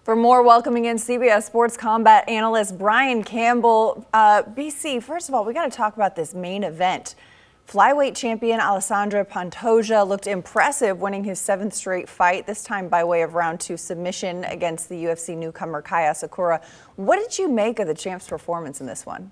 For more, welcoming in CBS Sports combat analyst Brian Campbell. BC, first of all, we got to talk about this main event. Flyweight champion Alexandre Pantoja looked impressive, winning his 7th straight fight, this time by way of round 2 submission against the UFC newcomer Asakura. What did you make of the champ's performance in this one?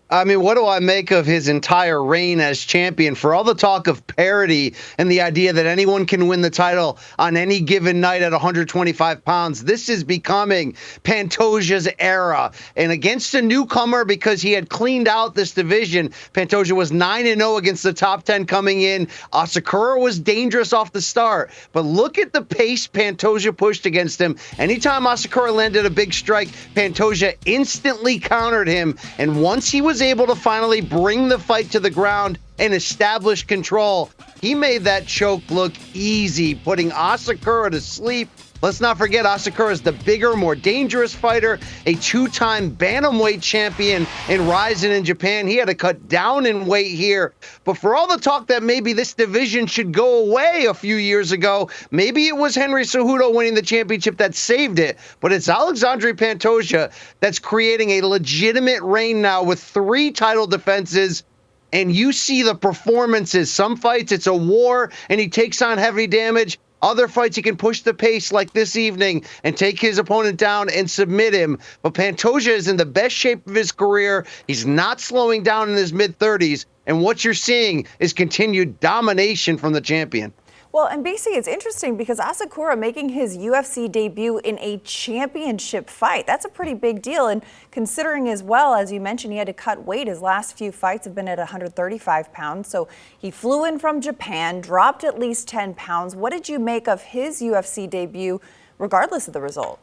I mean, what do I make of his entire reign as champion? For all the talk of parity and the idea that anyone can win the title on any given night at 125 pounds, this is becoming Pantoja's era. And against a newcomer, because he had cleaned out this division, Pantoja was 9-0 against the top 10 coming in. Asakura was dangerous off the start. But look at the pace Pantoja pushed against him. Anytime Asakura landed a big strike, Pantoja instantly countered him. And once he was able to finally bring the fight to the ground and establish control, he made that choke look easy, putting Asakura to sleep. Let's not forget, Asakura is the bigger, more dangerous fighter, a 2-time bantamweight champion in Rizin in Japan. He had to cut down in weight here. But for all the talk that maybe this division should go away a few years ago, maybe it was Henry Cejudo winning the championship that saved it. But it's Alexandre Pantoja that's creating a legitimate reign now with 3 title defenses. And you see the performances. Some fights, it's a war, and he takes on heavy damage. Other fights, he can push the pace like this evening and take his opponent down and submit him. But Pantoja is in the best shape of his career. He's not slowing down in his mid-30s. And what you're seeing is continued domination from the champion. Well, and BC, it's interesting because Asakura making his UFC debut in a championship fight. That's a pretty big deal. And considering as well, as you mentioned, he had to cut weight. His last few fights have been at 135 pounds. So he flew in from Japan, dropped at least 10 pounds. What did you make of his UFC debut, regardless of the result?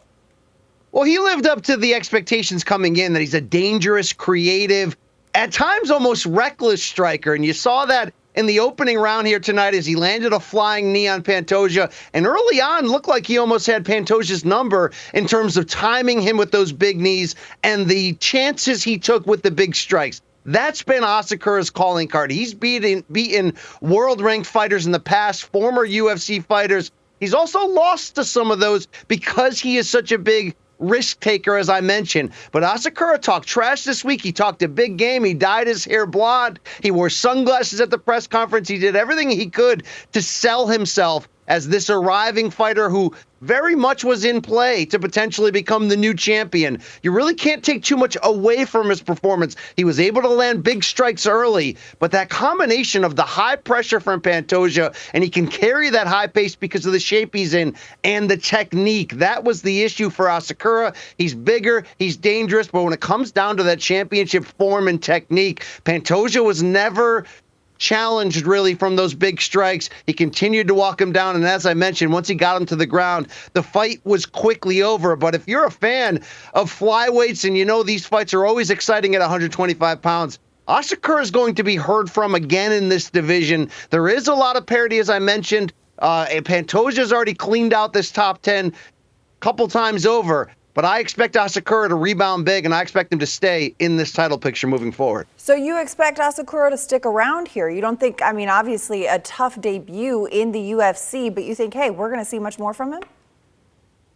Well, he lived up to the expectations coming in that he's a dangerous, creative, at times almost reckless striker. And you saw that in the opening round here tonight as he landed a flying knee on Pantoja. And early on, looked like he almost had Pantoja's number in terms of timing him with those big knees and the chances he took with the big strikes. That's been Asakura's calling card. He's beaten world-ranked fighters in the past, former UFC fighters. He's also lost to some of those because he is such a big risk taker, as I mentioned. But Asakura talked trash this week. He talked a big game. He dyed his hair blonde. He wore sunglasses at the press conference. He did everything he could to sell himself as this arriving fighter who very much was in play to potentially become the new champion. You really can't take too much away from his performance. He was able to land big strikes early, but that combination of the high pressure from Pantoja, and he can carry that high pace because of the shape he's in, and the technique, that was the issue for Asakura. He's bigger, he's dangerous, but when it comes down to that championship form and technique, Pantoja was never challenged really from those big strikes. He continued to walk him down, and as I mentioned, once he got him to the ground, the fight was quickly over. But if you're a fan of flyweights and you know these fights are always exciting at 125 pounds, Asakura is going to be heard from again in this division. There is a lot of parity, as I mentioned. And Pantoja's already cleaned out this top 10 a couple times over. But I expect Asakura to rebound big, and I expect him to stay in this title picture moving forward. So you expect Asakura to stick around here? You don't think, I mean, obviously a tough debut in the UFC, but you think, hey, we're going to see much more from him?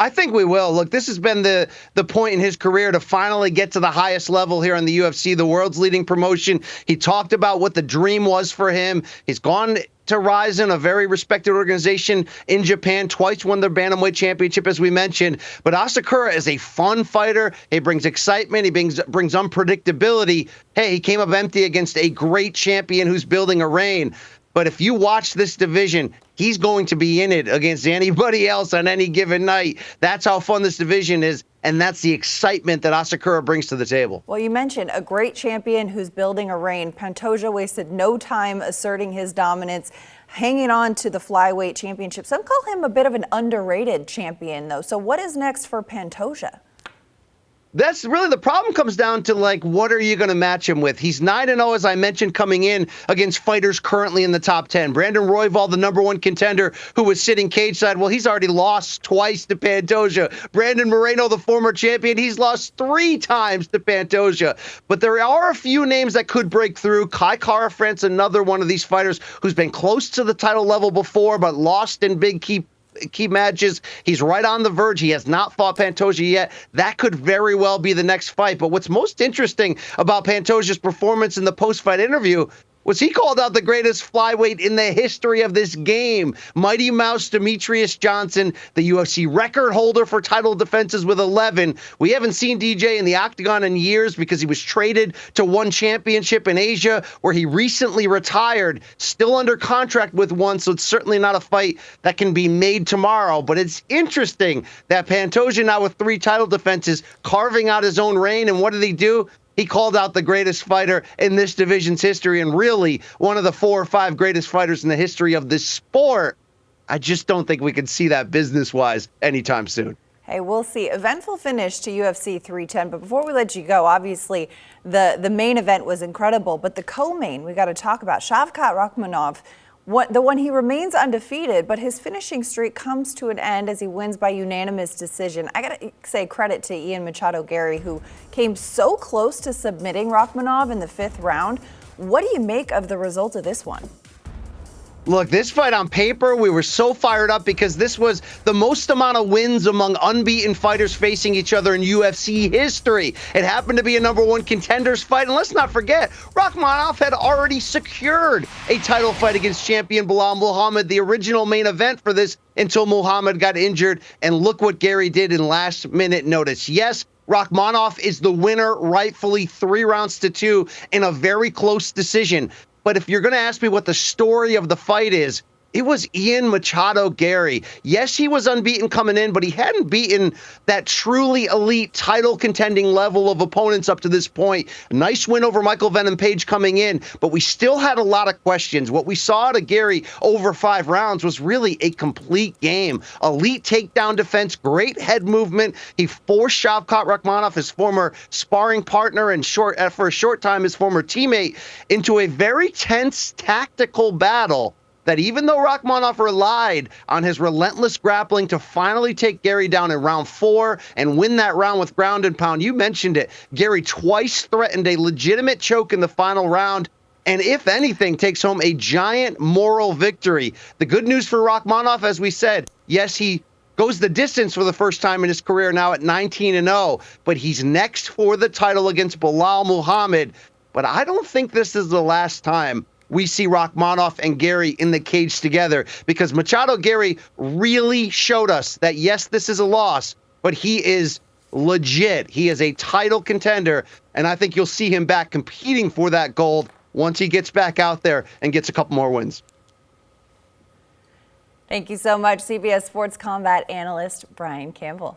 I think we will. Look, this has been the point in his career to finally get to the highest level here in the UFC, the world's leading promotion. He talked about what the dream was for him. He's gone to Rizin, a very respected organization in Japan, twice won the bantamweight championship, as we mentioned. But Asakura is a fun fighter. He brings excitement. He brings unpredictability. Hey, he came up empty against a great champion who's building a reign. But if you watch this division, he's going to be in it against anybody else on any given night. That's how fun this division is, and that's the excitement that Asakura brings to the table. Well, you mentioned a great champion who's building a reign. Pantoja wasted no time asserting his dominance, hanging on to the flyweight championship. Some call him a bit of an underrated champion, though. So what is next for Pantoja? That's really the problem. Comes down to, like, what are you going to match him with? He's 9-0, as I mentioned, coming in against fighters currently in the top 10. Brandon Royval, the #1 contender who was sitting cage side. Well, he's already lost twice to Pantoja. Brandon Moreno, the former champion, he's lost 3 times to Pantoja. But there are a few names that could break through. Kai Kara-France, another one of these fighters who's been close to the title level before, but lost in big key key matches. He's right on the verge. He has not fought Pantoja yet. That could very well be the next fight. But what's most interesting about Pantoja's performance in the post-fight interview was he called out the greatest flyweight in the history of this game. Mighty Mouse Demetrius Johnson, the UFC record holder for title defenses with 11. We haven't seen DJ in the octagon in years because he was traded to one championship in Asia, where he recently retired, still under contract with one, so it's certainly not a fight that can be made tomorrow. But it's interesting that Pantoja now with 3 title defenses, carving out his own reign, and what did he do? He called out the greatest fighter in this division's history and really one of the 4 or 5 greatest fighters in the history of this sport. I just don't think we can see that business-wise anytime soon. Hey, we'll see. Eventful finish to UFC 310. But before we let you go, obviously the main event was incredible. But the co-main we got to talk about. Shavkat Rakhmonov, the one he remains undefeated, but his finishing streak comes to an end as he wins by unanimous decision. I got to say credit to Ian Machado Gary, who came so close to submitting Rakhmonov in the 5th round. What do you make of the result of this one? Look, this fight on paper, we were so fired up because this was the most amount of wins among unbeaten fighters facing each other in UFC history. It happened to be a #1 contenders fight. And let's not forget, Rakhmonov had already secured a title fight against champion Belal Muhammad, the original main event for this, until Muhammad got injured. And look what Gary did in last-minute notice. Yes, Rakhmonov is the winner, rightfully 3 rounds to 2 in a very close decision. But if you're going to ask me what the story of the fight is, it was Ian Machado Gary. Yes, he was unbeaten coming in, but he hadn't beaten that truly elite title contending level of opponents up to this point. A nice win over Michael Venom Page coming in, but we still had a lot of questions. What we saw to Gary over 5 rounds was really a complete game. Elite takedown defense, great head movement. He forced Shavkat Rakhmonov, his former sparring partner and for a short time his former teammate, into a very tense tactical battle that even though Rakhmonov relied on his relentless grappling to finally take Gary down in round 4 and win that round with ground and pound, you mentioned it, Gary twice threatened a legitimate choke in the final round, and if anything, takes home a giant moral victory. The good news for Rakhmonov, as we said, yes, he goes the distance for the first time in his career now at 19-0, but he's next for the title against Belal Muhammad. But I don't think this is the last time we see Rakhmonov and Gary in the cage together, because Machado Gary really showed us that, yes, this is a loss, but he is legit. He is a title contender, and I think you'll see him back competing for that gold once he gets back out there and gets a couple more wins. Thank you so much, CBS Sports combat analyst Brian Campbell.